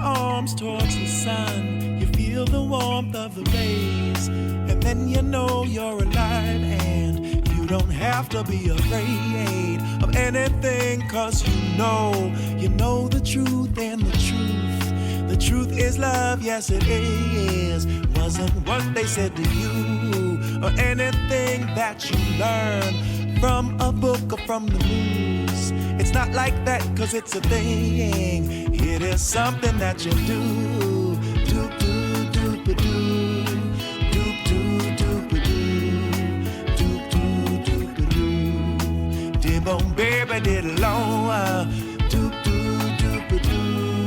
arms towards the sun, you feel the warmth of the rays, and then you know you're alive and you don't have to be afraid of anything, cause you know the truth, and the truth is love, yes it is. Wasn't what they said to you or anything that you learn from a book or from the news. It's not like that, cause it's a thing. It is something that you do. Doop doop doop a doo. Doop doop doop a doo. Doop doop doop a doo. Dib on baby did alone. Doop doop doop a doo.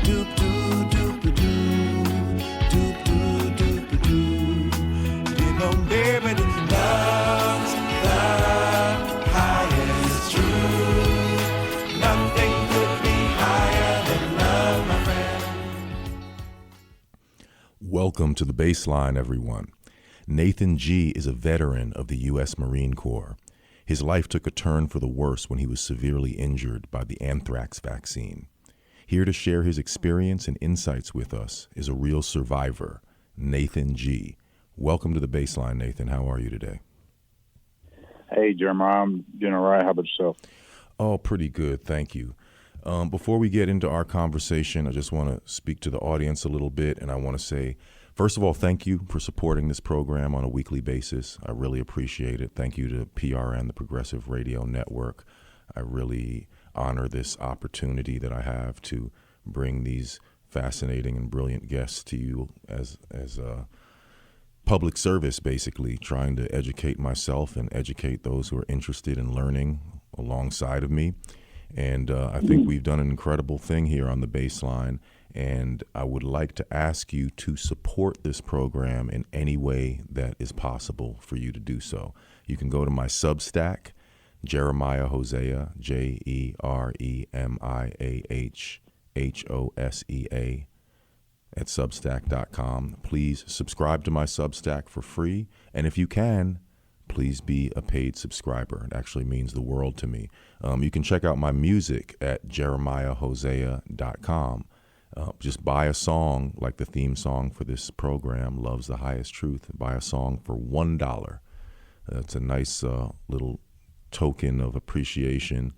Doop doop doop a doo. Doop doop doop a doo. Dib on baby did love's the highest truth. Nothing could be higher than love, my friend. Welcome to the Bassline, everyone. Nathan G. is a veteran of the U.S. Marine Corps. His life took a turn for the worse when he was severely injured by the anthrax vaccine. Here to share his experience and insights with us is a real survivor, Nathan G. Welcome to the Bassline, Nathan. How are you today? Hey, Jeremiah, I'm doing all right. How about yourself? Oh, pretty good. Thank you. Before we get into our conversation, I just want to speak to the audience a little bit, and I want to say, first of all, thank you for supporting this program on a weekly basis. I really appreciate it. Thank you to PRN, the Progressive Radio Network. I really honor this opportunity that I have to bring these fascinating and brilliant guests to you as a public service, basically, trying to educate myself and educate those who are interested in learning alongside of me. And I think we've done an incredible thing here on the Bassline, and I would like to ask you to support this program in any way that is possible for you to do so. You can go to my Substack, Jeremiah Hosea, JeremiahHosea at substack.com. Please subscribe to my Substack for free, and if you can, please be a paid subscriber. It actually means the world to me. You can check out my music at jeremiahhosea.com. Just buy a song, like the theme song for this program, Love's the Highest Truth. Buy a song for $1. It's a nice little token of appreciation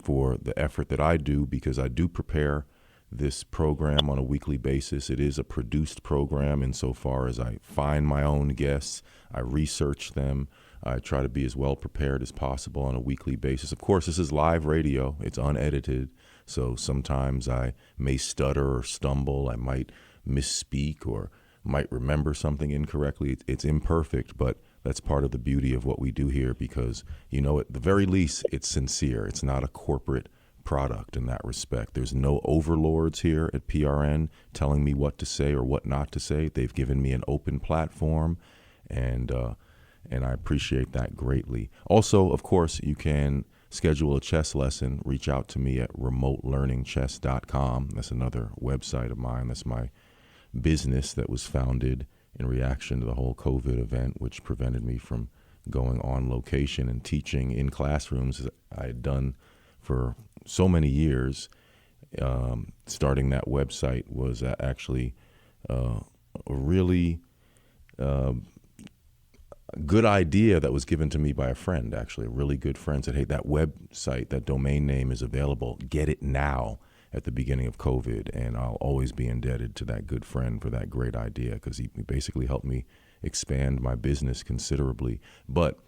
for the effort that I do, because I do prepare this program on a weekly basis. It is a produced program insofar as I find my own guests, I research them, I try to be as well prepared as possible on a weekly basis. Of course, this is live radio, it's unedited, so sometimes I may stutter or stumble, I might misspeak or might remember something incorrectly. It's imperfect, but that's part of the beauty of what we do here, because, you know, at the very least, it's sincere. It's not a corporate product in that respect. There's no overlords here at PRN telling me what to say or what not to say. They've given me an open platform, and I appreciate that greatly. Also, of course, you can schedule a chess lesson. Reach out to me at remotelearningchess.com. That's another website of mine. That's my business that was founded in reaction to the whole COVID event, which prevented me from going on location and teaching in classrooms as I had done for so many years. Starting that website was actually a really good idea that was given to me by a friend, actually. A really good friend said, hey, that website, that domain name is available. Get it now, at the beginning of COVID. And I'll always be indebted to that good friend for that great idea, because he basically helped me expand my business considerably. But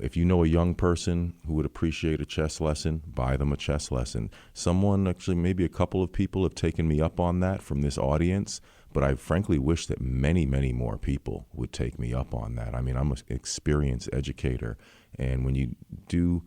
if you know a young person who would appreciate a chess lesson, buy them a chess lesson. Someone, actually maybe a couple of people, have taken me up on that from this audience, but I frankly wish that many, many more people would take me up on that. I mean, I'm an experienced educator, and when you do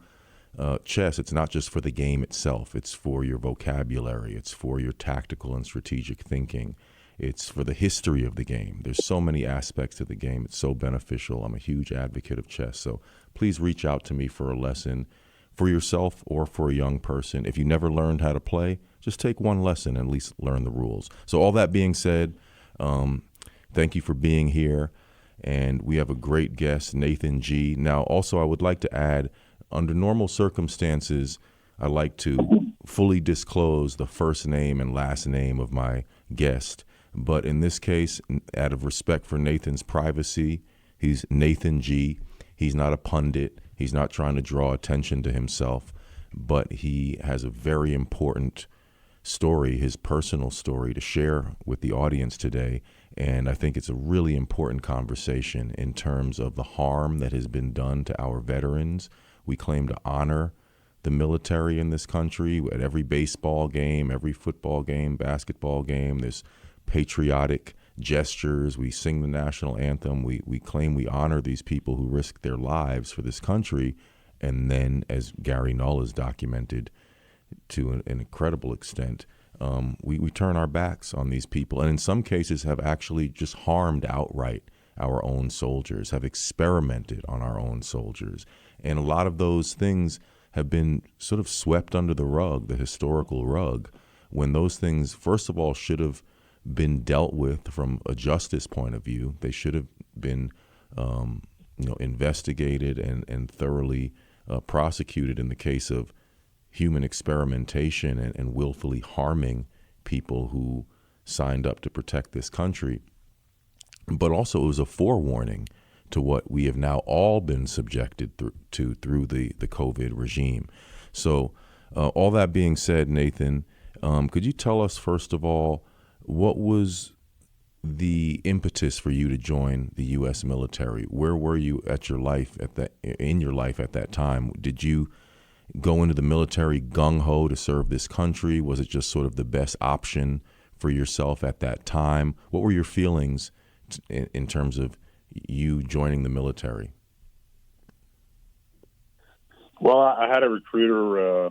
chess, it's not just for the game itself. It's for your vocabulary. It's for your tactical and strategic thinking. It's for the history of the game. There's so many aspects to the game. It's so beneficial. I'm a huge advocate of chess. So please reach out to me for a lesson for yourself or for a young person. If you never learned how to play, just take one lesson and at least learn the rules. So all that being said, thank you for being here. And we have a great guest, Nathan G. Now, also, I would like to add, under normal circumstances, I like to fully disclose the first name and last name of my guest. But in this case, out of respect for Nathan's privacy, he's Nathan G. He's not a pundit. He's not trying to draw attention to himself, but he has a very important story, his personal story, to share with the audience today. And I think it's a really important conversation in terms of the harm that has been done to our veterans. We claim to honor the military in this country. At every baseball game, every football game, basketball game, there's patriotic gestures. We sing the national anthem. We claim we honor these people who risk their lives for this country. And then, as Gary Null has documented to an incredible extent, we turn our backs on these people, and in some cases have actually just harmed outright our own soldiers, have experimented on our own soldiers. And a lot of those things have been sort of swept under the rug, the historical rug, when those things, first of all, should have been dealt with from a justice point of view. They should have been investigated and thoroughly prosecuted in the case of human experimentation and willfully harming people who signed up to protect this country. But also it was a forewarning to what we have now all been subjected to through the COVID regime. So all that being said, Nathan, could you tell us, first of all, what was the impetus for you to join the U.S. military? Where were you in your life at that time? Did you go into the military gung-ho to serve this country? Was it just sort of the best option for yourself at that time? What were your feelings in terms of you joining the military? Well, I had a recruiter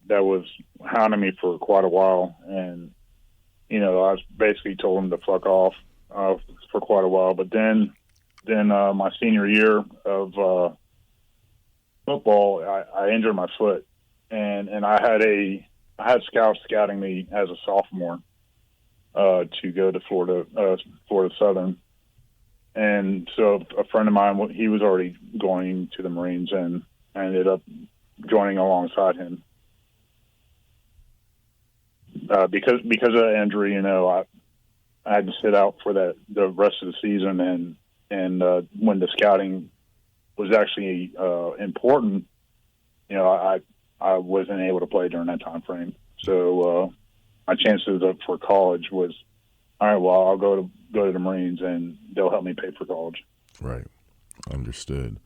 that was hounding me for quite a while, and I was basically told him to fuck off for quite a while. But then my senior year of football, I injured my foot, and I had scouts scouting me as a sophomore to go to Florida Southern, and so a friend of mine, he was already going to the Marines, and I ended up joining alongside him. Because of that injury, I had to sit out for the rest of the season, and when the scouting was actually important, I wasn't able to play during that time frame. So my chances for college was, all right, well, I'll go to the Marines, and they'll help me pay for college. Right, understood.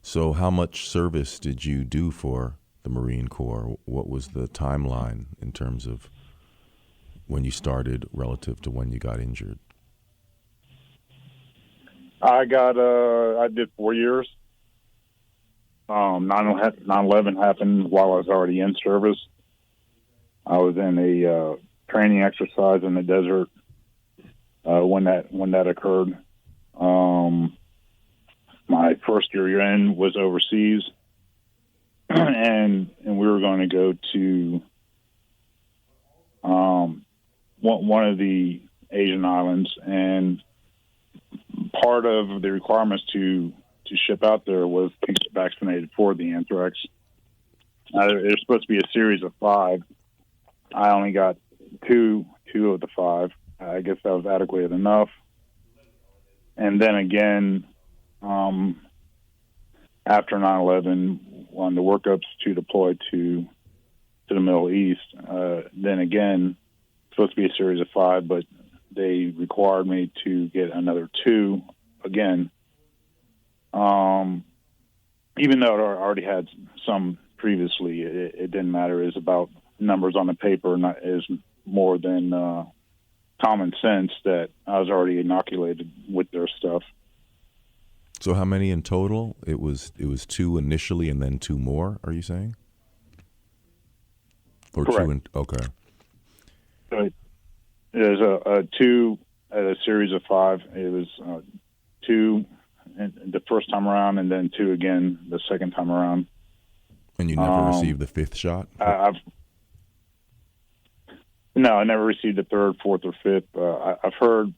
So how much service did you do for the Marine Corps? What was the timeline in terms of when you started relative to when you got injured? I did 4 years. 9/11 happened while I was already in service. I was in a training exercise in the desert when that occurred. My first year in was overseas, and we were going to go to one of the Asian islands, and part of the requirements to ship out there was to get vaccinated for the anthrax. There's supposed to be a series of 5. I only got two of the 5. I guess that was adequate enough. And then again, after 9/11, on the workups to deploy to the Middle East, then again, supposed to be a series of 5, but they required me to get another 2 again. Even though I already had some previously, it didn't matter. It's about numbers on the paper, is more than common sense that I was already inoculated with their stuff. So how many in total? It was 2 initially, and then 2 more. Are you saying? Or correct. 2 okay. So there's a 2 at a series of 5. It was 2 the first time around, and then 2 again the second time around. And you never received the 5th shot? No, I never received the 3rd, 4th, or 5th. I've heard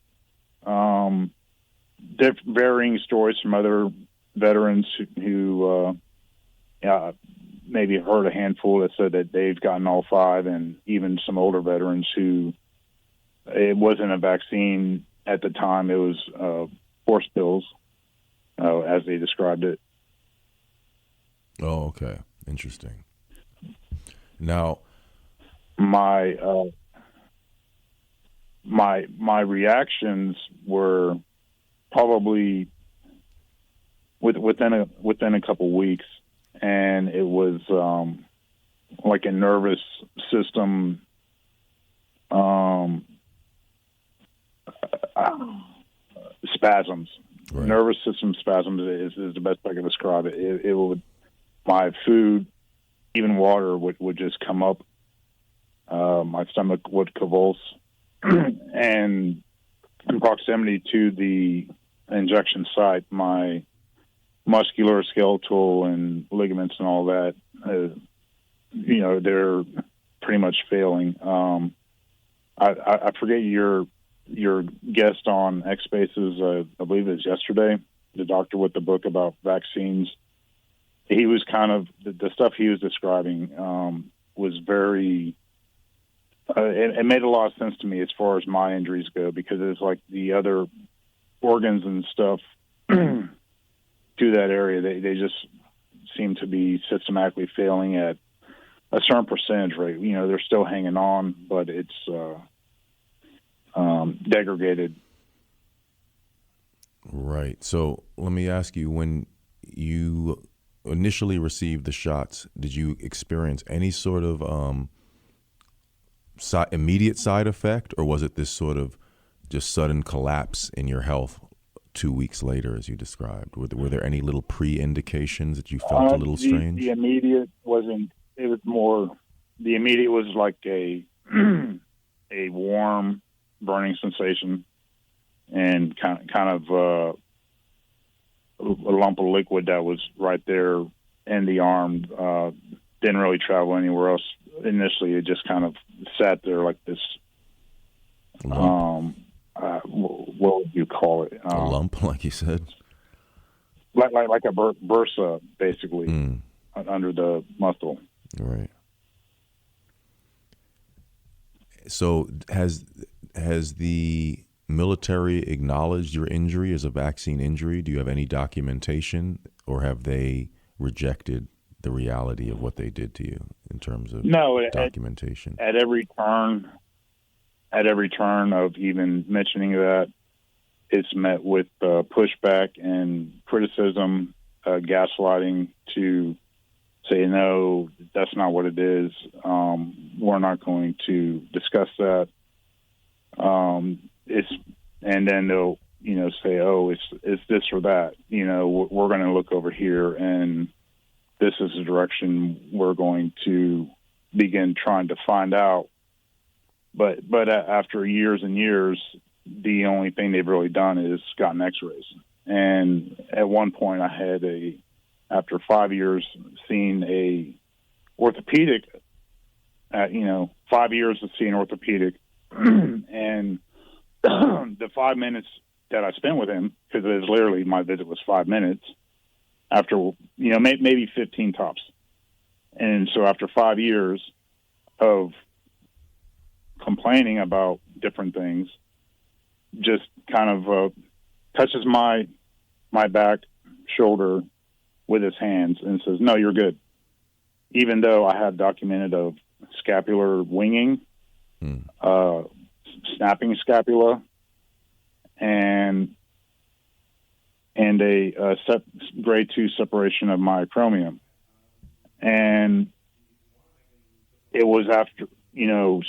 varying stories from other veterans who maybe heard a handful that said that they've gotten all 5, and even some older veterans who it wasn't a vaccine at the time. It was horse pills, as they described it. Oh, okay. Interesting. Now, my reactions were probably within a couple weeks, and it was like a nervous system spasms. Right. Nervous system spasms is the best I can describe it. It would, my food, even water would just come up. My stomach would convulse, and in proximity to the injection site, my muscular, skeletal, and ligaments and all that, they're pretty much failing. I forget your guest on X Spaces, I believe it was yesterday, the doctor with the book about vaccines. He was kind of, the stuff he was describing was very, it made a lot of sense to me as far as my injuries go, because it's like the other organs and stuff to that area, they just seem to be systematically failing at a certain percentage rate. They're still hanging on, but it's degraded. Right. So let me ask you, when you initially received the shots, did you experience any sort of immediate side effect, or was it this sort of just sudden collapse in your health 2 weeks later, as you described? Were there any little pre-indications that you felt a little strange? The immediate wasn't. It was more. The immediate was like a a warm, burning sensation, and kind of a lump of liquid that was right there in the arm. Didn't really travel anywhere else. Initially, it just kind of sat there like this. What would you call it? A lump, like you said? Like a bursa, basically, under the muscle. Right. So has the military acknowledged your injury as a vaccine injury? Do you have any documentation, or have they rejected the reality of what they did to you in terms of documentation? At every turn of even mentioning that, it's met with pushback and criticism, gaslighting to say, no, that's not what it is. We're not going to discuss that. And then they'll, say, oh, it's this or that. We're going to look over here, and this is the direction we're going to begin trying to find out. But after years and years, the only thing they've really done is gotten X-rays. And at one point, I had after 5 years, seen a orthopedic. 5 years of seeing orthopedic, and the 5 minutes that I spent with him, because it was literally, my visit was 5 minutes. After maybe 15 tops, and so after 5 years of complaining about different things, just kind of touches my back, shoulder with his hands and says, no, you're good. Even though I have documented of scapular winging, snapping scapula, and a grade 2 separation of my acromion. And it was after,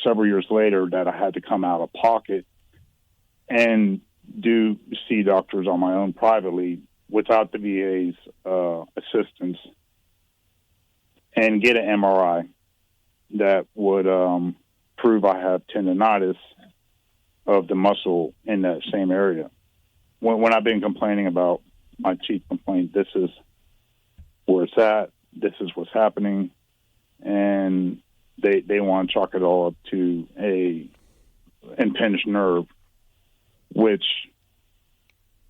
several years later that I had to come out of pocket and do see doctors on my own privately without the VA's assistance, and get an MRI that would prove I have tendonitis of the muscle in that same area. When I've been complaining about my chief complaint, this is where it's at, this is what's happening, and they want to chalk it all up to a impinged nerve, which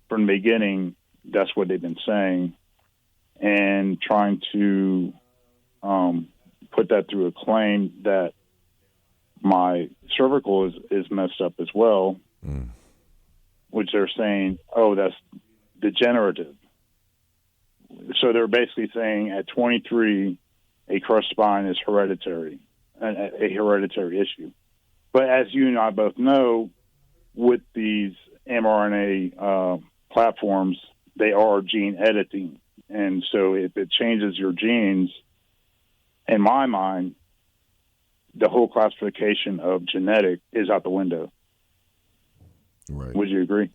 from the beginning, that's what they've been saying, and trying to put that through a claim that my cervical is messed up as well, which they're saying, oh, that's degenerative. So they're basically saying at 23, a crushed spine is hereditary, a hereditary issue. But as you and I both know, with these mRNA platforms, they are gene editing. And so if it changes your genes, in my mind, the whole classification of genetic is out the window. Right. Would you agree?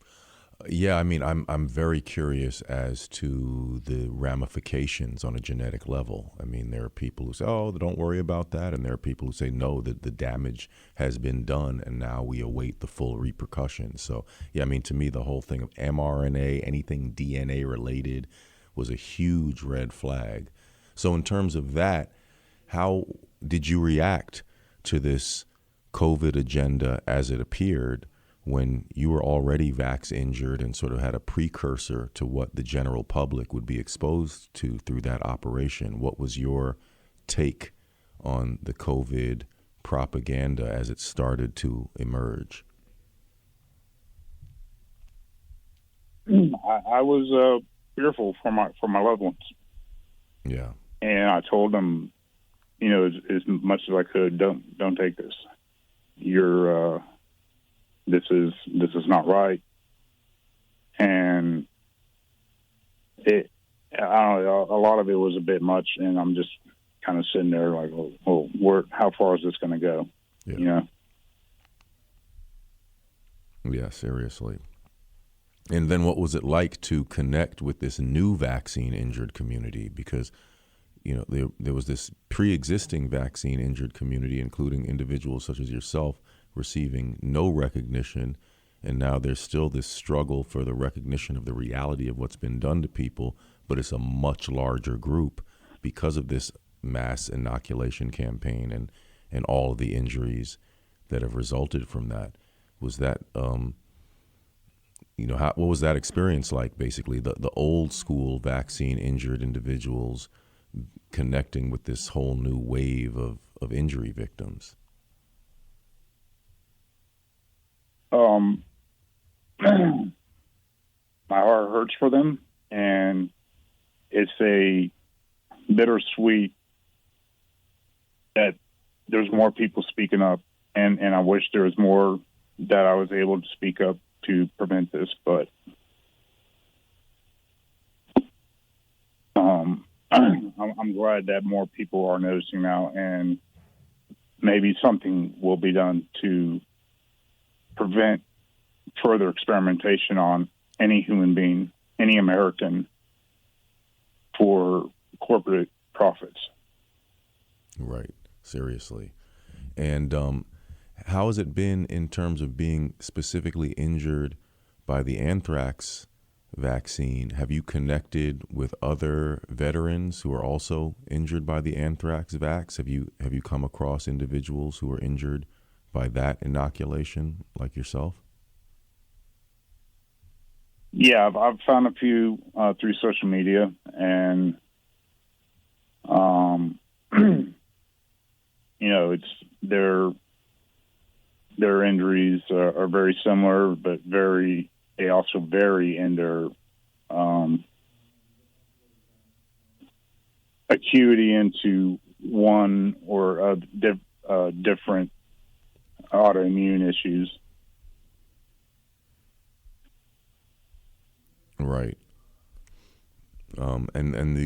Yeah, I mean, I'm very curious as to the ramifications on a genetic level. I mean, there are people who say, "Oh, don't worry about that," and there are people who say, "No, that the damage has been done, and now we await the full repercussions." So, yeah, I mean, to me, the whole thing of mRNA, anything DNA related, was a huge red flag. So, in terms of that, how did you react to this COVID agenda as it appeared, when you were already vax injured and sort of had a precursor to what the general public would be exposed to through that operation? What was your take on the COVID propaganda as it started to emerge? I was fearful for my loved ones. Yeah. And I told them, you know, as much as I could, don't take this. This is not right. And I don't know, a lot of it was a bit much, and I'm just kind of sitting there like, well, how far is this going to go? Yeah. You know? Yeah, seriously. And then what was it like to connect with this new vaccine injured community? Because, you know, there was this pre-existing vaccine injured community, including individuals such as yourself, receiving no recognition, and now there's still this struggle for the recognition of the reality of what's been done to people, but it's a much larger group because of this mass inoculation campaign and all of the injuries that have resulted from that. Was that what was that experience like? Basically, the old school vaccine injured individuals connecting with this whole new wave of injury victims. My heart hurts for them, and it's a bittersweet that there's more people speaking up, and I wish there was more that I was able to speak up to prevent this, but I'm glad that more people are noticing now, and maybe something will be done to prevent further experimentation on any human being, any American, for corporate profits. Right, seriously. And how has it been in terms of being specifically injured by the anthrax vaccine? Have you connected with other veterans who are also injured by the anthrax vax? Have you come across individuals who are injured by that inoculation, like yourself? Yeah, I've found a few through social media, and you know, it's their injuries are very similar, but they also vary in their acuity into one or different autoimmune issues. Right. And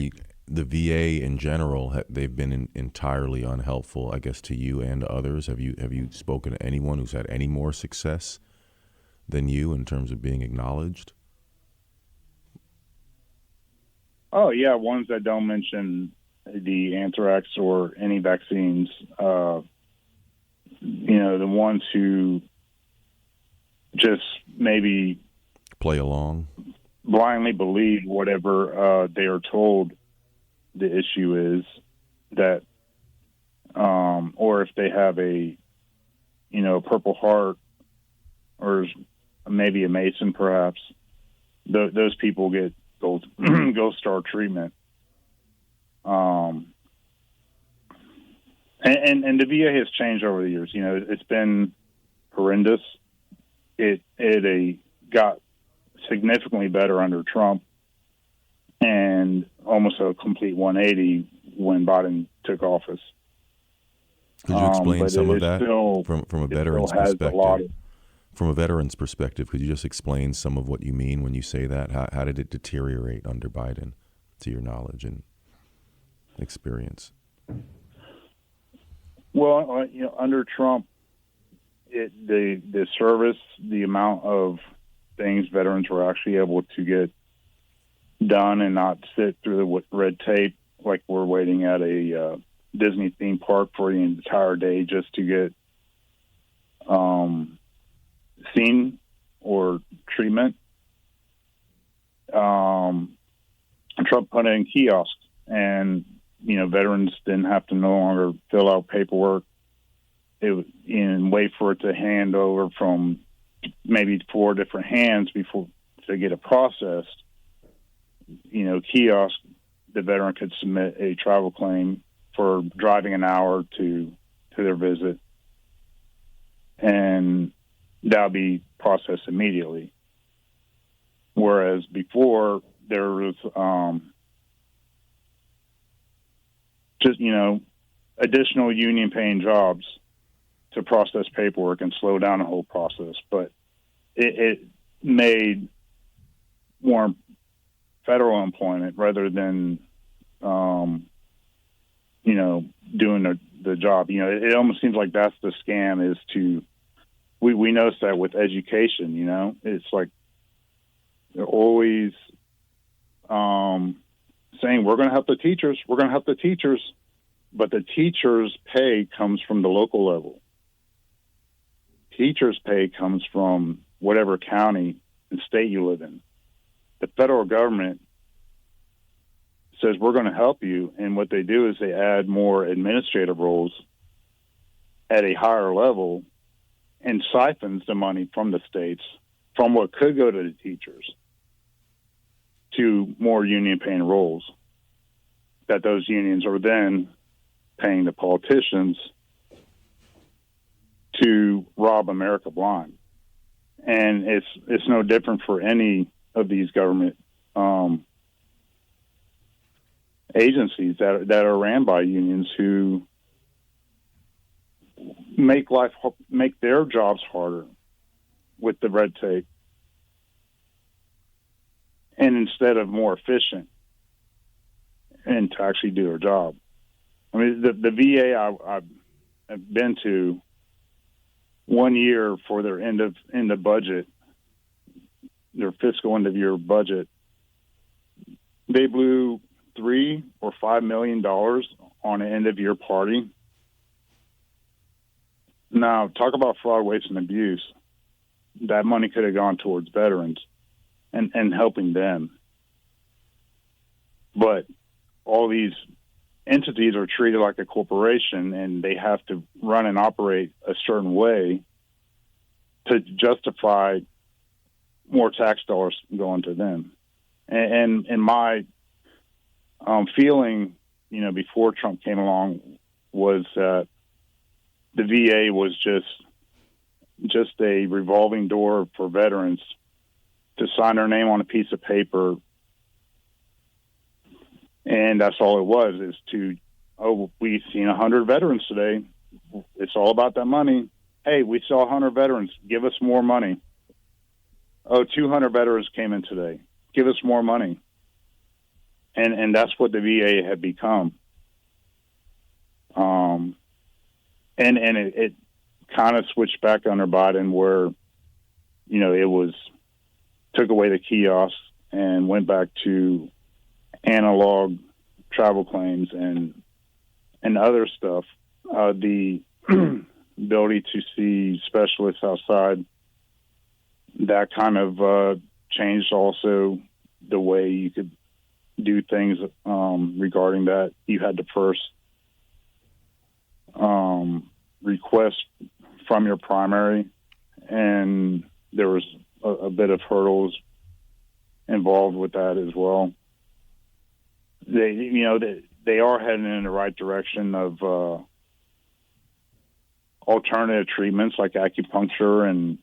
the VA in general, they've been entirely unhelpful, I guess, to you and to others. Have you spoken to anyone who's had any more success than you in terms of being acknowledged? Oh yeah, ones that don't mention the anthrax or any vaccines. You know, the ones who just maybe play along, blindly believe whatever they are told the issue is, that or if they have a Purple Heart or maybe a Mason perhaps, those people get gold star treatment. And the VA has changed over the years. You know, it's been horrendous. It got significantly better under Trump, and almost a complete 180 when Biden took office. Could you explain some of that still, from a veteran's perspective? From a veteran's perspective, could you just explain some of what you mean when you say that? How did it deteriorate under Biden, to your knowledge and experience? Well, you know, under Trump, the service, the amount of things veterans were actually able to get done and not sit through the red tape like we're waiting at a Disney theme park for the entire day just to get seen or treatment. Trump put in kiosks, and you know, veterans didn't have to no longer fill out paperwork and wait for it to hand over from maybe 4 different hands before to get it processed. You know, kiosk, the veteran could submit a travel claim for driving an hour to their visit, and that'll be processed immediately. Whereas before there was just, you know, additional union paying jobs to process paperwork and slow down the whole process. But it made more federal employment rather than, you know, doing the job. You know, it almost seems like that's the scam is to, we notice that with education, you know, it's like they're always saying, we're going to help the teachers, but the teachers' pay comes from the local level. Teachers' pay comes from whatever county and state you live in. The federal government says, we're going to help you, and what they do is they add more administrative roles at a higher level and siphons the money from the states from what could go to the teachers to more union-paying roles that those unions are then paying the politicians to rob America blind. And it's no different for any of these government agencies that are ran by unions who make their jobs harder with the red tape, and instead of more efficient and to actually do their job. I mean, the VA I've been to 1 year for their end of budget, their fiscal end of year budget, they blew $3 or $5 million on an end of year party. Now, talk about fraud, waste, and abuse. That money could have gone towards veterans and helping them. But all these entities are treated like a corporation, and they have to run and operate a certain way to justify more tax dollars going to them. And my feeling, you know, before Trump came along was that the VA was just a revolving door for veterans to sign their name on a piece of paper. And that's all it was, is to, oh, we've seen 100 veterans today. It's all about that money. Hey, we saw 100 veterans. Give us more money. Oh, 200 veterans came in today. Give us more money. And that's what the VA had become. And it kind of switched back under Biden where, you know, it was, took away the kiosks and went back to analog travel claims and other stuff. The ability to see specialists outside, that kind of changed also the way you could do things regarding that. You had to first request from your primary, and there was a bit of hurdles involved with that as well. They are heading in the right direction of alternative treatments like acupuncture, and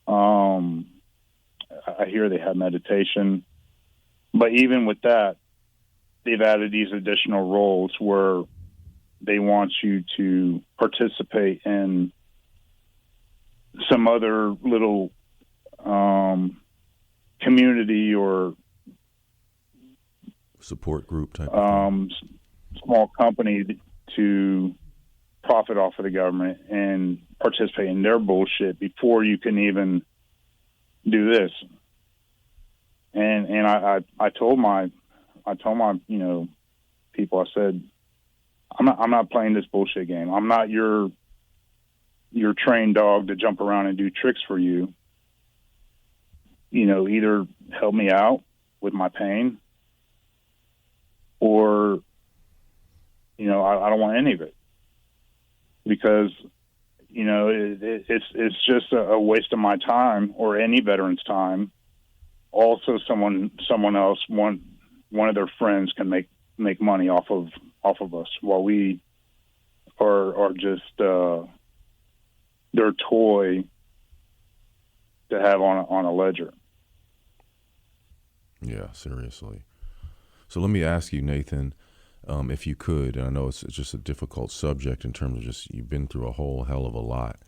I hear they have meditation. But even with that, they've added these additional roles where they want you to participate in some other little community or support group type of thing. Small company to profit off of the government and participate in their bullshit before you can even do this. And I told my people, I said, I'm not playing this bullshit game. I'm not your trained dog to jump around and do tricks for you. Either help me out with my pain, or I don't want any of it, because it's just a waste of my time or any veteran's time. Also, someone else, one of their friends can make money off of us, while we are just their toy to have on a ledger. Yeah, seriously. So let me ask you, Nathan, if you could, and I know it's just a difficult subject in terms of just you've been through a whole hell of a lot.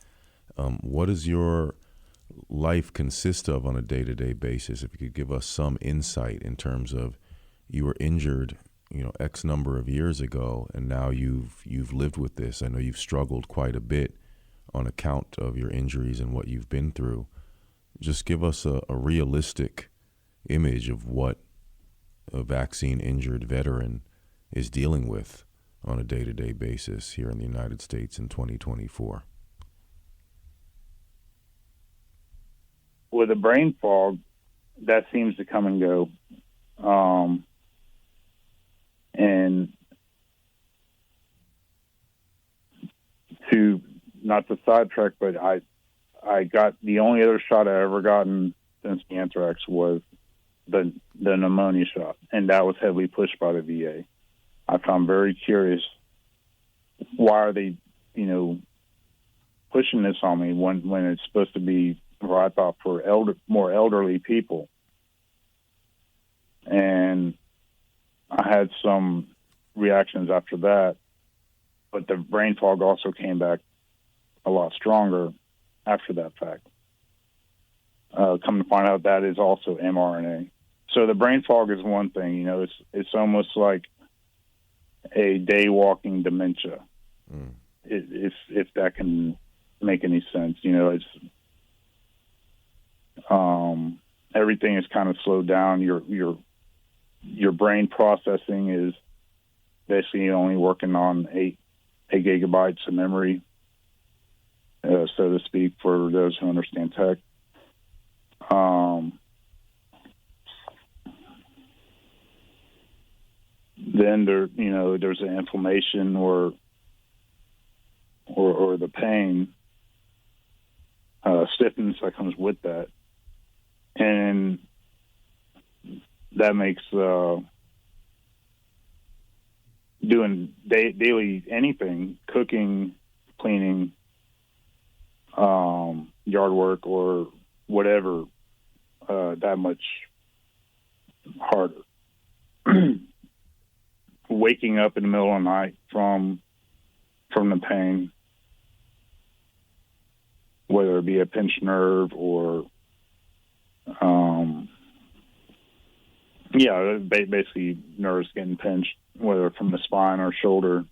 What does your life consist of on a day-to-day basis? If you could give us some insight in terms of, you were injured, X number of years ago, and now you've lived with this. I know you've struggled quite a bit on account of your injuries and what you've been through. Just give us a realistic image of what a vaccine-injured veteran is dealing with on a day-to-day basis here in the United States in 2024. With a brain fog, that seems to come and go. And to, not to sidetrack, but I got the only other shot I ever gotten since the anthrax was the pneumonia shot, and that was heavily pushed by the VA. I found very curious, why are they, pushing this on me when it's supposed to be, or I thought, for more elderly people. And I had some reactions after that, but the brain fog also came back a lot stronger after that fact. Come to find out, that is also mRNA. So the brain fog is one thing, it's almost like a day walking dementia. If that can make any sense. It's everything is kind of slowed down. Your brain processing is basically only working on 8 gigabytes of memory, so to speak, for those who understand tech. Then there's an inflammation or the pain, stiffness that comes with that, and that makes doing daily anything, cooking, cleaning, yard work, or whatever, that much harder. Waking up in the middle of the night from the pain, whether it be a pinched nerve or basically nerves getting pinched, whether from the spine or shoulder,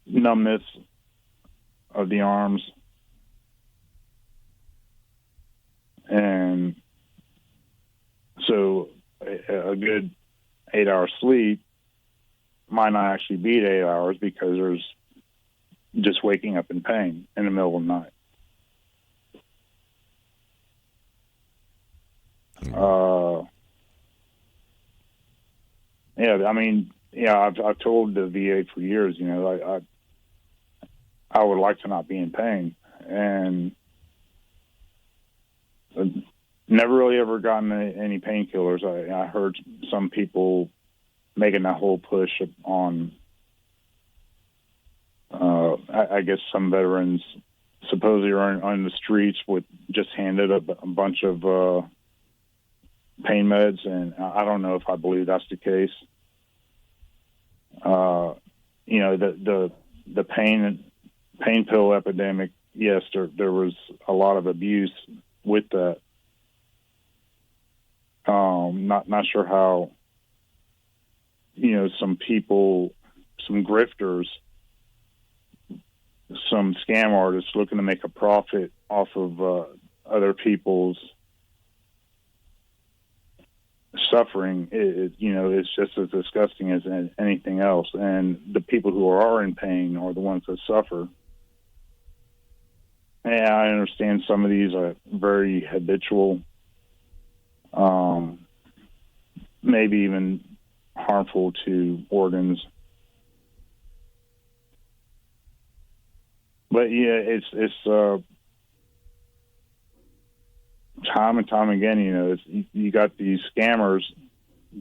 numbness of the arms, and so a good 8-hour sleep might not actually be 8 hours, because there's just waking up in pain in the middle of the night. I've told the VA for years, I would like to not be in pain, and never really ever gotten any painkillers. I heard some people making that whole push on I guess some veterans supposedly are on the streets with just handed a bunch of pain meds, and I don't know if I believe that's the case. The pain pill epidemic, yes, there was a lot of abuse with that. Not sure how, some people, some grifters, some scam artists looking to make a profit off of other people's suffering, it's just as disgusting as anything else. And the people who are in pain are the ones that suffer. And I understand some of these are very habitual, maybe even harmful to organs. But yeah, it's time and time again, you got these scammers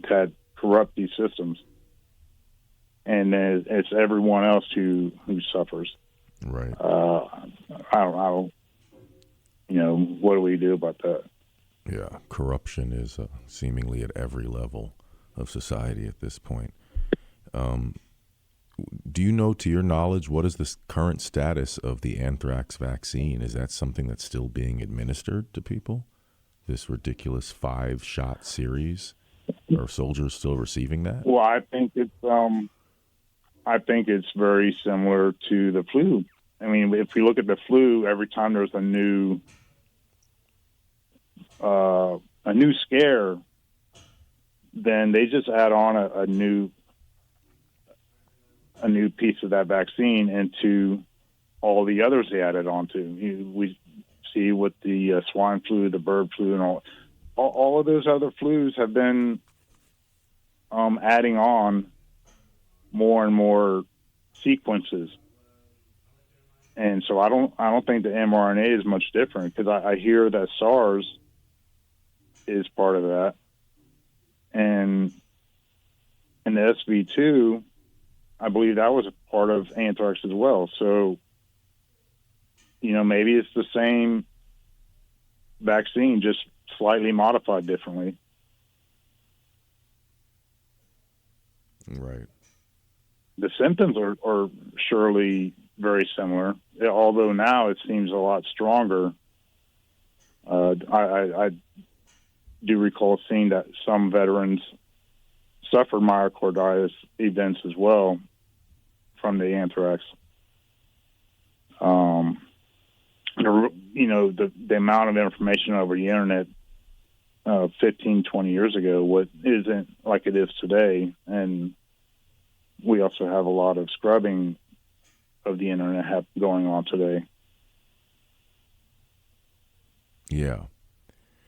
that corrupt these systems, and it's everyone else who suffers. Right. I don't. What do we do about that? Yeah, corruption is seemingly at every level of society at this point. Do you know, to your knowledge, what is the current status of the anthrax vaccine? Is that something that's still being administered to people? This ridiculous 5-shot series? Are soldiers still receiving that? Well, I think it's very similar to the flu. I mean, if we look at the flu, every time there's a new scare, then they just add on a new piece of that vaccine into all the others they added onto. We see with the swine flu, the bird flu, and all of those other flus have been adding on more and more sequences. And so I don't think the mRNA is much different, because I hear that SARS is part of that, and the SV2, I believe that was a part of anthrax as well. So, maybe it's the same vaccine, just slightly modified differently. Right. The symptoms are surely very similar, although now it seems a lot stronger. I do recall seeing that some veterans suffer myocarditis events as well from the anthrax. The amount of information over the internet 15, 20 years ago isn't like it is today. And we also have a lot of scrubbing of the internet going on today. Yeah.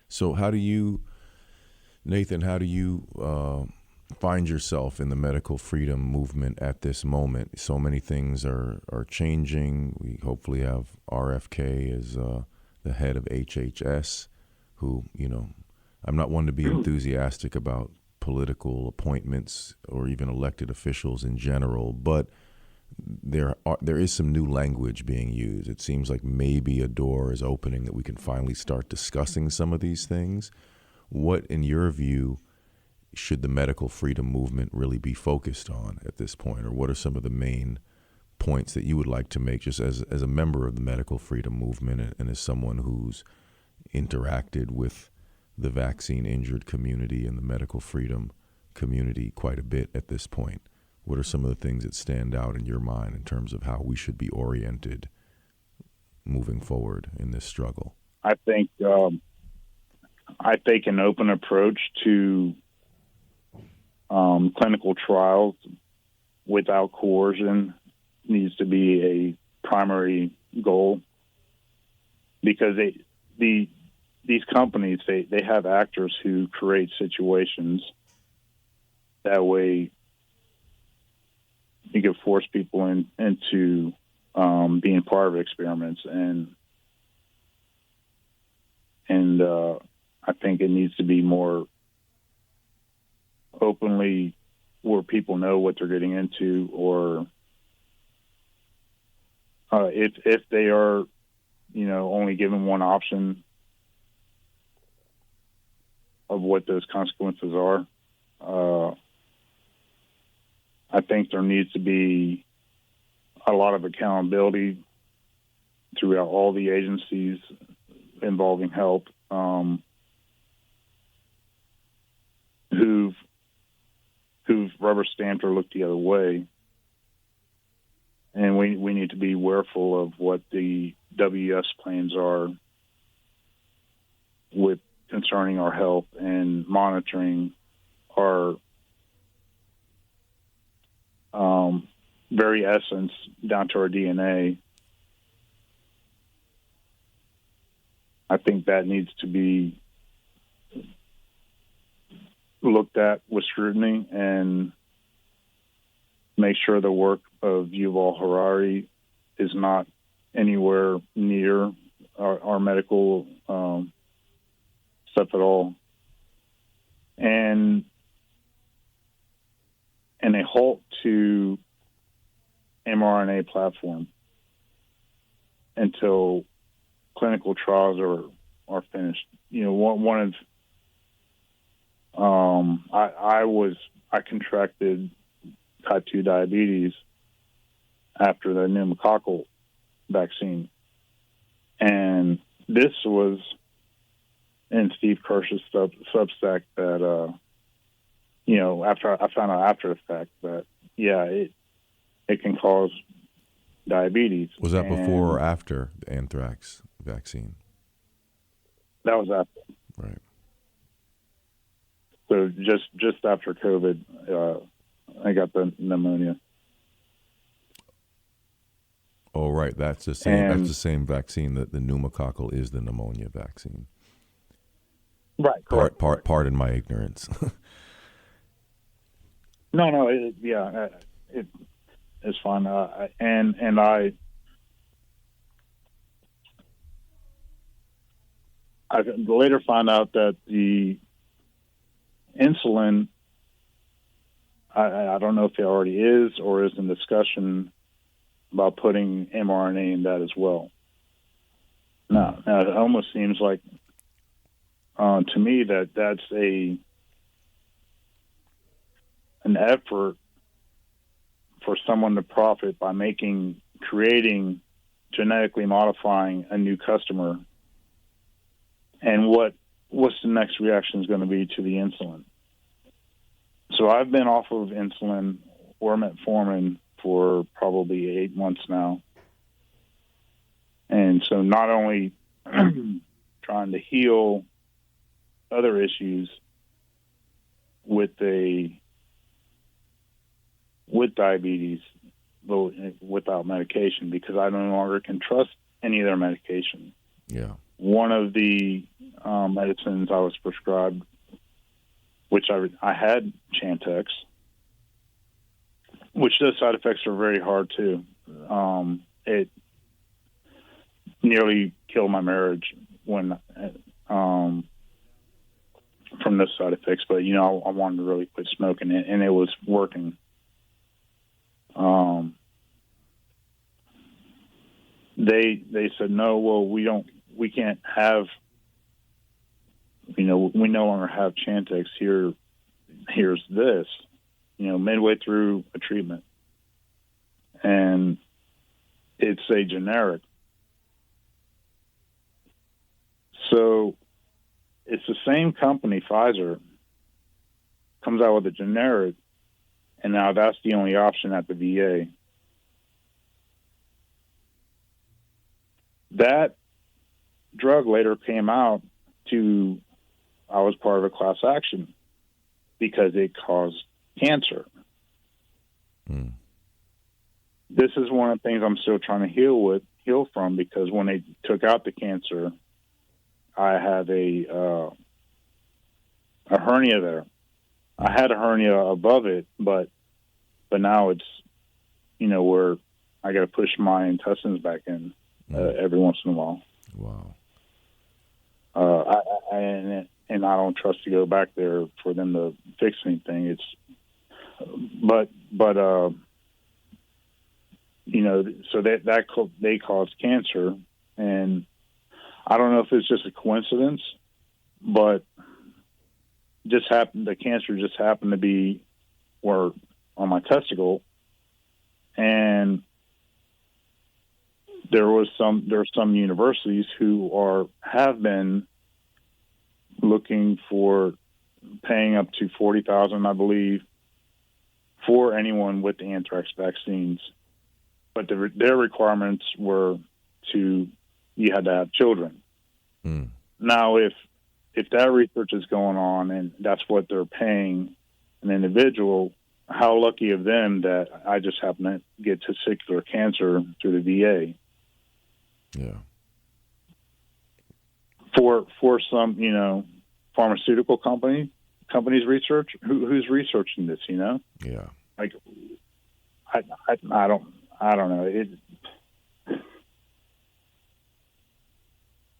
So Nathan, how do you find yourself in the medical freedom movement at this moment? So many things are changing. We hopefully have RFK as the head of HHS, who, I'm not one to be enthusiastic about political appointments or even elected officials in general, but there is some new language being used. It seems like maybe a door is opening that we can finally start discussing some of these things. What, in your view, should the medical freedom movement really be focused on at this point? Or what are some of the main points that you would like to make, just as a member of the medical freedom movement and as someone who's interacted with the vaccine injured community and the medical freedom community quite a bit at this point? What are some of the things that stand out in your mind in terms of how we should be oriented moving forward in this struggle? I think an open approach to clinical trials without coercion needs to be a primary goal, because these companies, they have actors who create situations. That way you can force people into being part of experiments, and I think it needs to be more openly, where people know what they're getting into, or if they are, only given one option of what those consequences are, I think there needs to be a lot of accountability throughout all the agencies involving health, who've rubber stamped or looked the other way. And we need to be wareful of what the WS plans are with concerning our health and monitoring our very essence down to our DNA. I think that needs to be looked at with scrutiny and make sure the work of Yuval Harari is not anywhere near our medical stuff at all. And a halt to mRNA platform until clinical trials are finished. One of I contracted type 2 diabetes after the pneumococcal vaccine, and this was in Steve Kirsch's Substack that after I found out after the fact that it can cause diabetes. Was that before or after the anthrax vaccine? That was after. Right. So just after COVID, I got the pneumonia. Oh, right. That's the same. That's the same vaccine. That the pneumococcal is the pneumonia vaccine. Right. Correct. Pardon my ignorance. No. It's fine. And I later found out that the insulin, I don't know if it already is or is in discussion about putting mRNA in that as well. Now it almost seems like to me that's an effort for someone to profit by creating, genetically modifying a new customer. And what's the next reaction is going to be to the insulin? So I've been off of insulin or metformin for probably 8 months now. And so not only trying to heal other issues with diabetes without medication, because I no longer can trust any of their medication. Yeah. One of the medicines I was prescribed, which I had Chantix, which those side effects are very hard too. It nearly killed my marriage when from those side effects, but I wanted to really quit smoking it, and it was working. They said no. Well, we can't have. We no longer have Chantix. Here's this. Midway through a treatment, and it's a generic. So it's the same company, Pfizer, comes out with a generic, and now that's the only option at the VA. That drug later came out I was part of a class action because it caused cancer. Mm. This is one of the things I'm still trying to heal from, because when they took out the cancer, I had a hernia there. I had a hernia above it, but now it's, where I got to push my intestines back in every once in a while. Wow. And I don't trust to go back there for them to fix anything. It's, but so they cause cancer. And I don't know if it's just a coincidence, but the cancer just happened to be on my testicle. And there are some universities who have been looking for paying up to $40,000, I believe, for anyone with the anthrax vaccines. But their requirements were you had to have children. Mm. Now, if that research is going on and that's what they're paying an individual, how lucky of them that I just happen to get testicular cancer through the VA. Yeah. For some, pharmaceutical companies research, who's researching this, Yeah. Like, I don't know.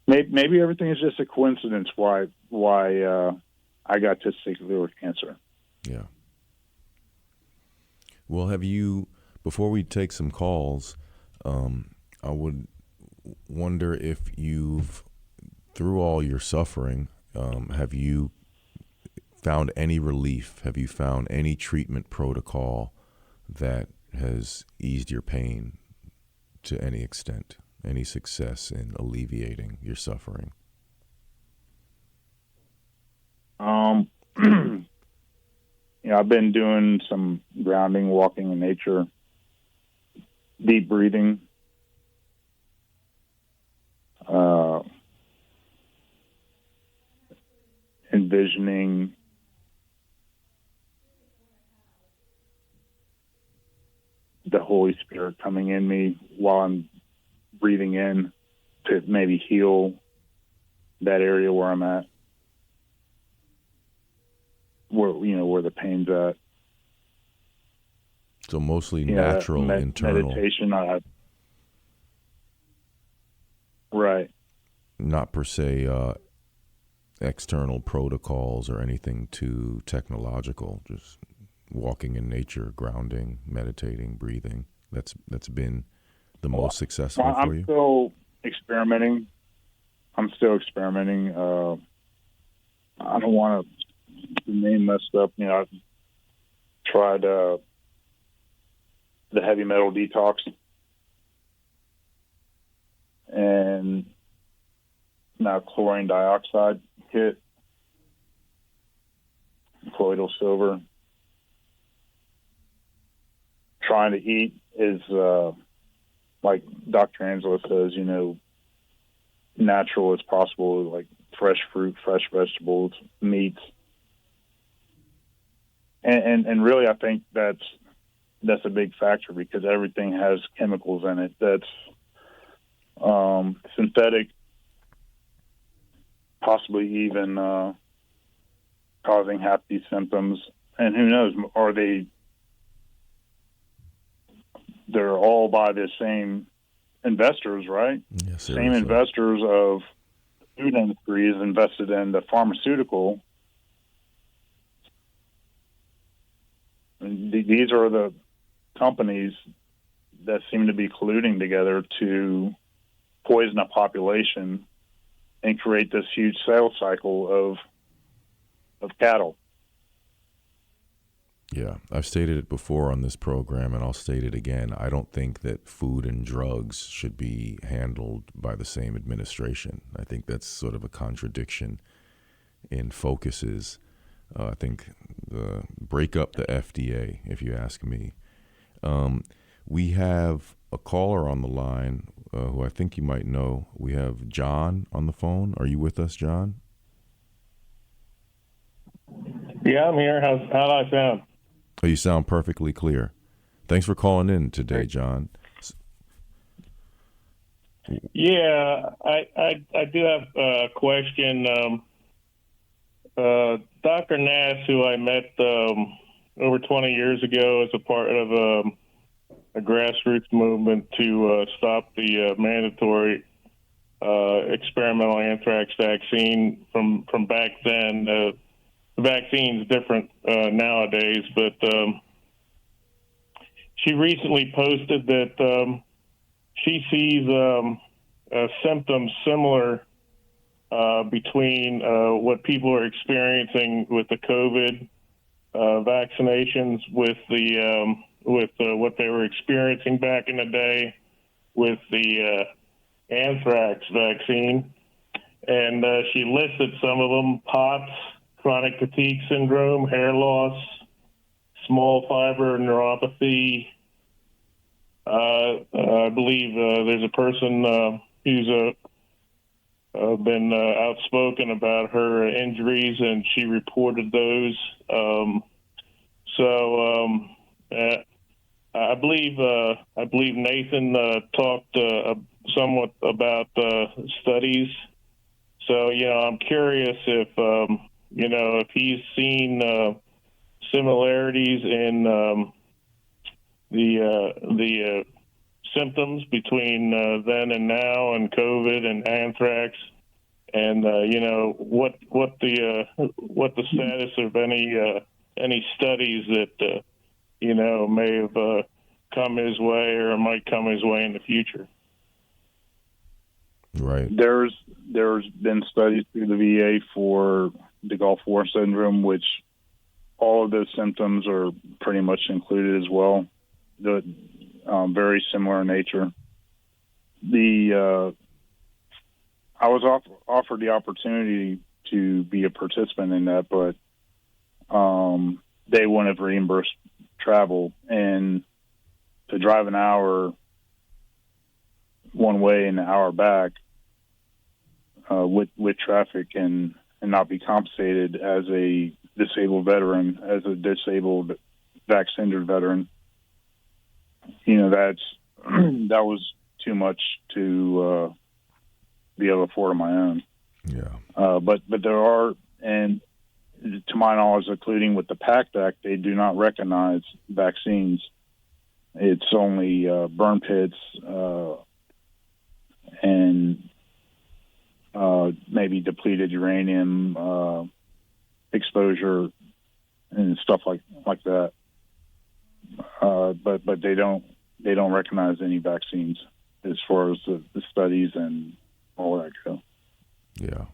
Maybe everything is just a coincidence why I got testicular cancer. Yeah. Well, before we take some calls, I would wonder if through all your suffering, have you found any relief? Have you found any treatment protocol that has eased your pain to any extent? Any success in alleviating your suffering? I've been doing some grounding, walking in nature, deep breathing, envisioning the Holy Spirit coming in me while I'm breathing in to maybe heal that area where I'm at, where the pain's at. So mostly natural, internal. Meditation. Right. Not per se external protocols or anything too technological. Just walking in nature, grounding, meditating, breathing. That's been the most successful for you? I'm still experimenting. I don't want the name messed up. I've tried the heavy metal detox and now chlorine dioxide hit, colloidal silver. Trying to eat is like Dr. Angela says, natural as possible, like fresh fruit, fresh vegetables, meats. And really, I think that's a big factor because everything has chemicals in it that's synthetic, possibly even causing half these symptoms. And who knows, they're all by the same investors, right? Yes, same investors of the food industry is invested in the pharmaceutical. And these are the companies that seem to be colluding together to poison a population and create this huge sales cycle of cattle. Yeah, I've stated it before on this program, and I'll state it again. I don't think that food and drugs should be handled by the same administration. I think that's sort of a contradiction in focuses. I think break up the FDA, if you ask me. We have a caller on the line who I think you might know. We have John on the phone. Are you with us, John? Yeah, I'm here. How do I sound? Oh, you sound perfectly clear. Thanks for calling in today, John. Yeah, I do have a question. Dr. Nass, who I met over 20 years ago as a part of a grassroots movement to stop the mandatory experimental anthrax vaccine from back then. The vaccine's different nowadays, but she recently posted that she sees symptoms similar between what people are experiencing with the COVID vaccinations with the what they were experiencing back in the day with the anthrax vaccine. And she listed some of them: POTS, chronic fatigue syndrome, hair loss, small fiber neuropathy. I believe there's a person who's been outspoken about her injuries, and she reported those. I believe Nathan talked somewhat about studies. So I'm curious if if he's seen similarities in the symptoms between then and now, and COVID and anthrax, and what the status of any studies that may have come his way or might come his way in the future. Right. There's been studies through the VA for the Gulf War syndrome, which all of those symptoms are pretty much included as well. The very similar in nature. I was offered the opportunity to be a participant in that, but they wouldn't have reimbursed travel, and to drive an hour one way and an hour back with traffic and not be compensated as a disabled veteran, as a disabled vaccinated veteran, that was too much to be able to afford on my own. Yeah. But there are, and to my knowledge, including with the PACT Act, they do not recognize vaccines. It's only burn pits and maybe depleted uranium exposure and stuff like that. But they don't recognize any vaccines as far as the studies and all that go. Yeah.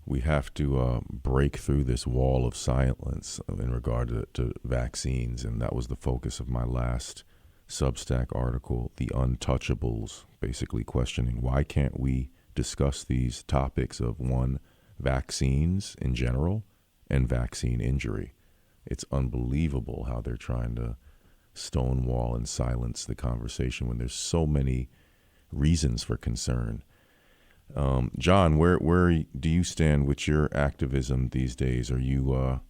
We have to break through this wall of silence in regard to vaccines, and that was the focus of my last Substack article, The Untouchables, basically questioning why can't we discuss these topics of, one, vaccines in general and vaccine injury. It's unbelievable how they're trying to stonewall and silence the conversation when there's so many reasons for concern. John, where do you stand with your activism these days? Are you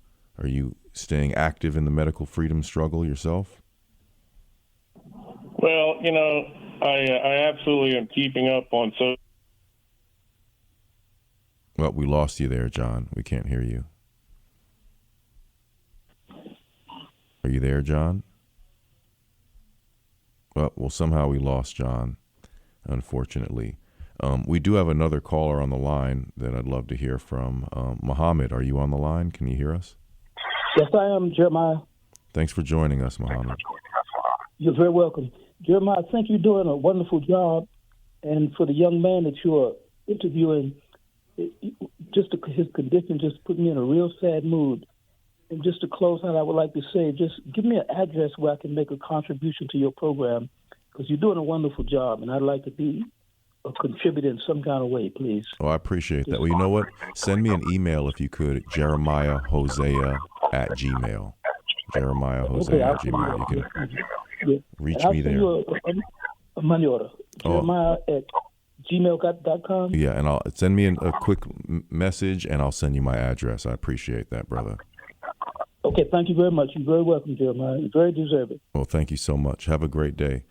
staying active in the medical freedom struggle yourself? Well, I absolutely am keeping up on so. Well, we lost you there, John. We can't hear you. Are you there, John? Well, somehow we lost John, unfortunately. We do have another caller on the line that I'd love to hear from. Muhammad, are you on the line? Can you hear us? Yes, I am, Jeremiah. Thanks for joining us, Muhammad. You're very welcome. Jeremiah, I think you're doing a wonderful job. And for the young man that you are interviewing, his condition just put me in a real sad mood. And just to close out, I would like to say, just give me an address where I can make a contribution to your program, because you're doing a wonderful job, and I'd like to be a contributor in some kind of way, please. Oh, I appreciate that. Well, you know what? Send me an email if you could, JeremiahHosea@gmail. JeremiahHosea@gmail. You can reach me there. I'll send you a money order. Jeremiah@gmail.com. Yeah, and I'll send me a quick message, and I'll send you my address. I appreciate that, brother. Okay, thank you very much. You're very welcome, Jeremiah. You're very deserving. Well, thank you so much. Have a great day.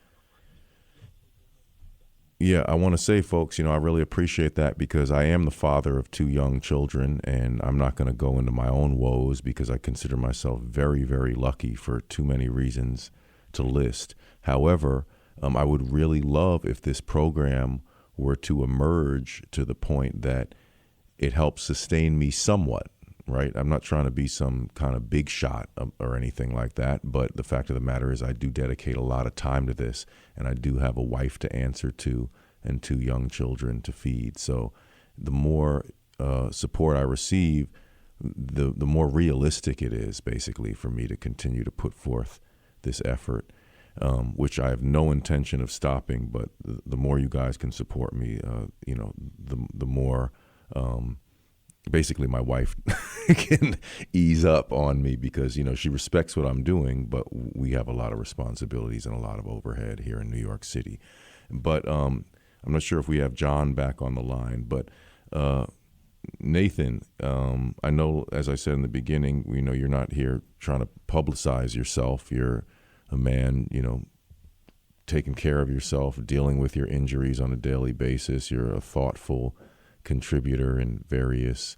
Yeah, I want to say, folks, I really appreciate that, because I am the father of 2 young children, and I'm not going to go into my own woes because I consider myself very, very lucky for too many reasons to list. However, I would really love if this program were to emerge to the point that it helps sustain me somewhat. right? I'm not trying to be some kind of big shot or anything like that, but the fact of the matter is I do dedicate a lot of time to this, and I do have a wife to answer to and 2 young children to feed. So the more support I receive, the more realistic it is basically for me to continue to put forth this effort, which I have no intention of stopping. But the more you guys can support me, the more basically my wife can ease up on me, because, she respects what I'm doing, but we have a lot of responsibilities and a lot of overhead here in New York City. But I'm not sure if we have John back on the line, but Nathan, I know, as I said in the beginning, you're not here trying to publicize yourself. You're a man, taking care of yourself, dealing with your injuries on a daily basis. You're a thoughtful contributor in various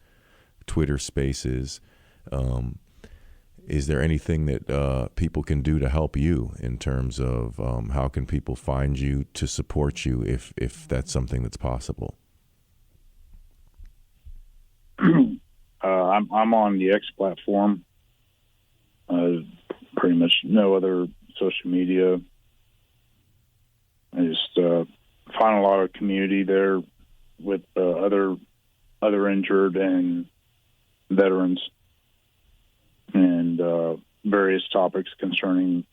Twitter spaces. Is there anything that people can do to help you in terms of how can people find you to support you if that's something that's possible? I'm on the X platform. Pretty much no other social media. I just find a lot of community there with other injured and veterans, and various topics concerning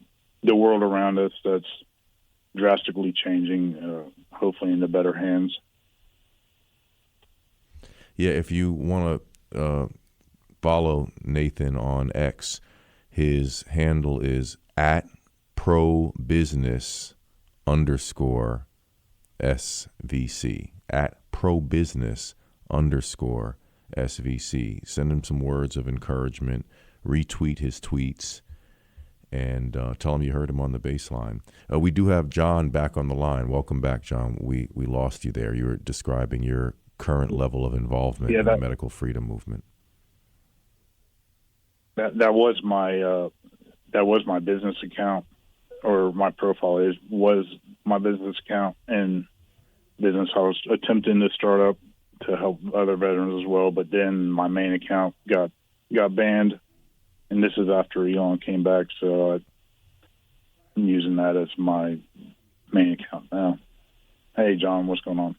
the world around us that's drastically changing, hopefully in the better hands. Yeah, if you want to follow Nathan on X, his handle is @probusiness_SVC, @probusiness_SVC. Send him some words of encouragement, retweet his tweets, and tell him you heard him on the Bassline. We do have John back on the line. Welcome back, John. We lost you there. You were describing your current level of involvement in the medical freedom movement. That was my business account, or my profile was my business account and business I was attempting to start up to help other veterans as well. But then my main account got banned, and this is after Elon came back, so I'm using that as my main account now. Hey, John, what's going on?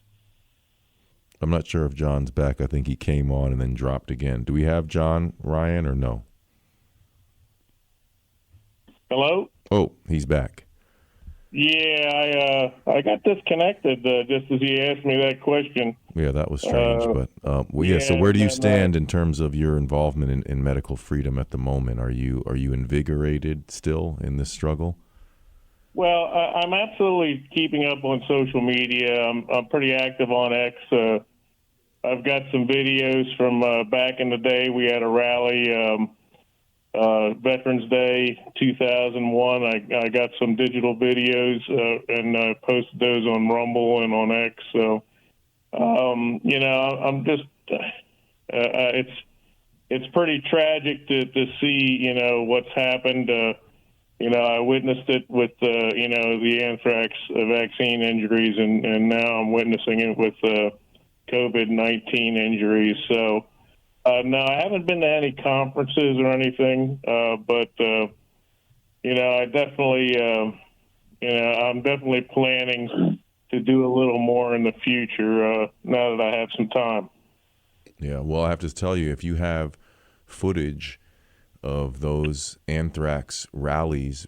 I'm not sure if John's back. I think he came on and then dropped again. Do we have John, Ryan, or no? Hello? Oh, he's back. Yeah, I got disconnected just as he asked me that question. Yeah, that was strange. So where do you stand in terms of your involvement in medical freedom at the moment? Are you invigorated still in this struggle? Well, I'm absolutely keeping up on social media. I'm pretty active on X. I've got some videos from back in the day. We had a rally, Veterans Day 2001. I got some digital videos and I posted those on Rumble and on X. So, I'm just, it's pretty tragic to see, what's happened. I witnessed it with, the anthrax vaccine injuries, and now I'm witnessing it with COVID-19 injuries. So, no, I haven't been to any conferences or anything, but, I definitely, I'm definitely planning to do a little more in the future now that I have some time. Yeah, well, I have to tell you, if you have footage of those anthrax rallies,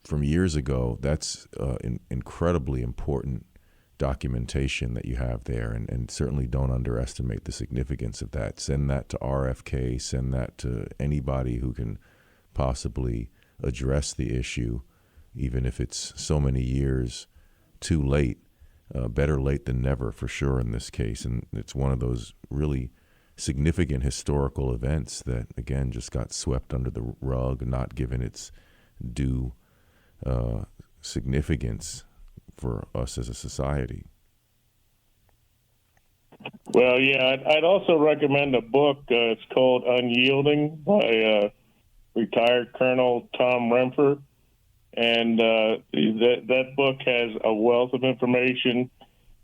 from years ago, that's incredibly important documentation that you have there, and certainly don't underestimate the significance of that. Send that to RFK, send that to anybody who can possibly address the issue, even if it's so many years too late. Better late than never, for sure, in this case. And it's one of those really significant historical events that, again, just got swept under the rug, not given its due significance for us as a society. Well, yeah, I'd also recommend a book. It's called Unyielding by retired Colonel Tom Renfer. And that book has a wealth of information.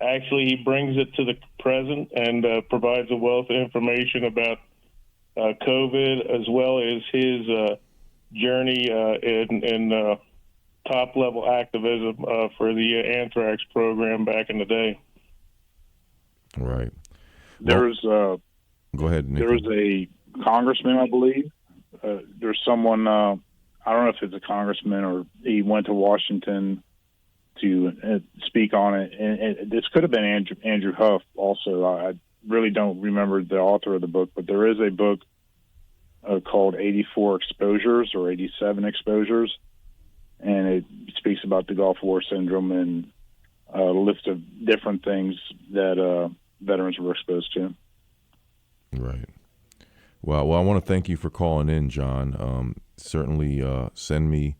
Actually, he brings it to the present and provides a wealth of information about COVID, as well as his journey in top-level activism for the anthrax program back in the day. Right. There's Go ahead, Nick. there was a congressman, I believe. There's someone, I don't know if it's a congressman or he went to Washington to speak on it. And this could have been Andrew Huff also. I really don't remember the author of the book, but there is a book called 84 Exposures or 87 Exposures. And it speaks about the Gulf War syndrome and a list of different things that veterans were exposed to. Right. Well, I want to thank you for calling in, John. Certainly send me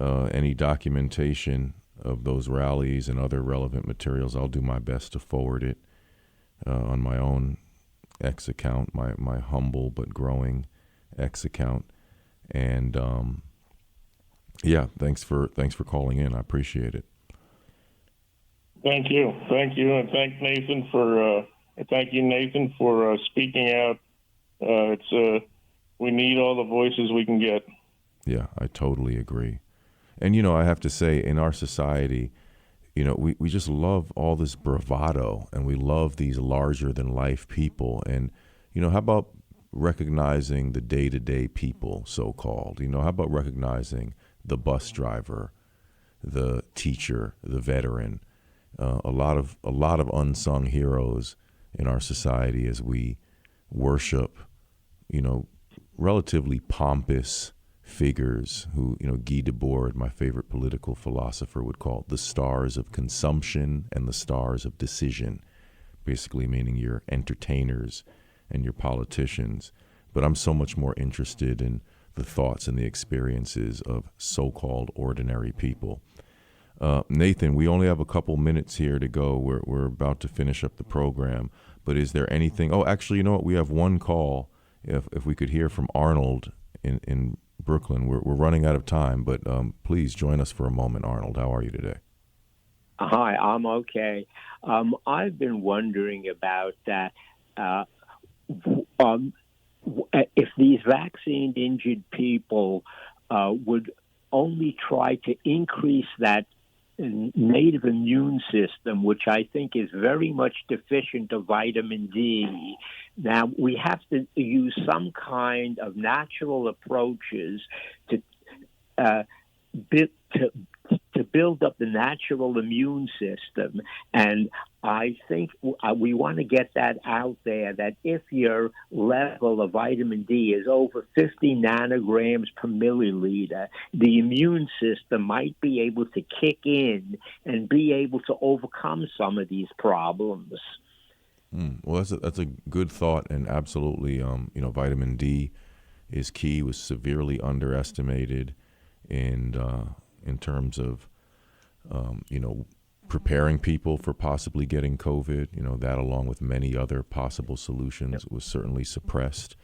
any documentation of those rallies and other relevant materials. I'll do my best to forward it on my own X account, my humble but growing X account. And yeah, thanks for calling in. I appreciate it. Thank you, and thank you, Nathan, for speaking out. We need all the voices we can get. Yeah, I totally agree. And I have to say, in our society, we just love all this bravado, and we love these larger than life people. And how about recognizing the day-to-day people, so-called? How about recognizing the bus driver, the teacher, the veteran? A lot of unsung heroes in our society as we worship, relatively pompous figures who, Guy Debord, my favorite political philosopher, would call the stars of consumption and the stars of decision, basically meaning your entertainers and your politicians. But I'm so much more interested in the thoughts and the experiences of so-called ordinary people. Nathan, we only have a couple minutes here to go. We're about to finish up the program, but is there anything? Oh, actually, you know what? We have one call. If we could hear from Arnold in Brooklyn. We're running out of time, but please join us for a moment. Arnold, how are you today? Hi, I'm okay. I've been wondering about that. If these vaccine-injured people would only try to increase that native immune system, which I think is very much deficient of vitamin D. Now, we have to use some kind of natural approaches to build up the natural immune system. And I think we want to get that out there, that if your level of vitamin D is over 50 nanograms per milliliter, the immune system might be able to kick in and be able to overcome some of these problems. Well, that's a good thought, and absolutely, vitamin D is key. Was severely underestimated in terms of preparing people for possibly getting COVID. That, along with many other possible solutions, was certainly suppressed.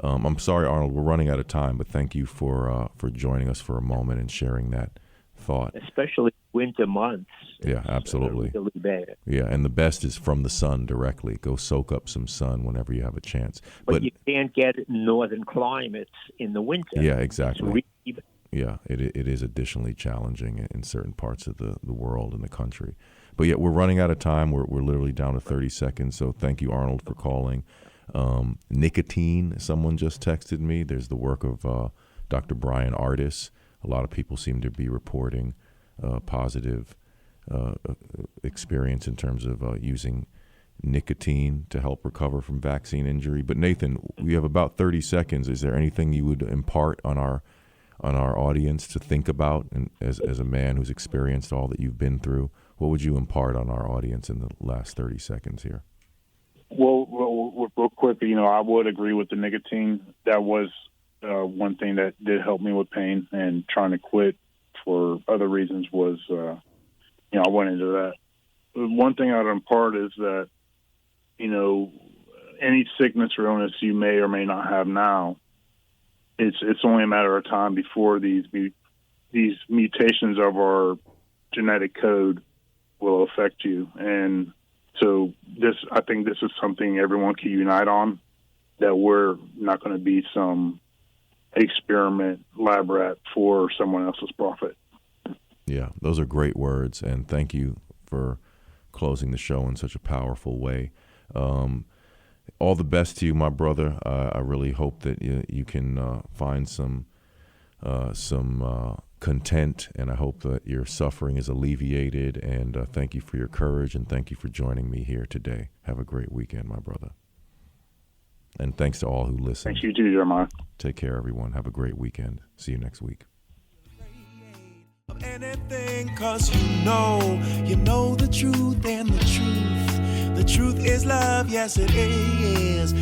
I'm sorry, Arnold, we're running out of time, but thank you for joining us for a moment and sharing that thought. Especially winter months. Yeah, absolutely. Really bad. Yeah, and the best is from the sun directly. Go soak up some sun whenever you have a chance. But you can't get it in northern climates in the winter. Yeah, exactly. Yeah, it is additionally challenging in certain parts of the world and the country. But yet we're running out of time. We're literally down to 30 seconds. So thank you, Arnold, for calling. Nicotine, someone just texted me. There's the work of Dr. Brian Ardis. A lot of people seem to be reporting positive experience in terms of using nicotine to help recover from vaccine injury. But Nathan, we have about 30 seconds. Is there anything you would impart on our audience to think about, and as a man who's experienced all that you've been through? What would you impart on our audience in the last 30 seconds here? Well, real quick, I would agree with the nicotine. That was one thing that did help me with pain, and trying to quit for other reasons was, I went into that. One thing I'd impart is that, any sickness or illness you may or may not have now, it's only a matter of time before these mutations of our genetic code will affect you. And so I think this is something everyone can unite on. that we're not going to be some experiment lab rat for someone else's profit. Yeah, those are great words, and thank you for closing the show in such a powerful way. All the best to you, my brother. I really hope that you can find some content, and I hope that your suffering is alleviated. And thank you for your courage, and thank you for joining me here today. Have a great weekend, my brother. And thanks to all who listen. Thanks, you too, Jeremiah. Take care, everyone. Have a great weekend. See you next week. Of anything, 'cause you know the truth, and the truth is love. Yes, it is.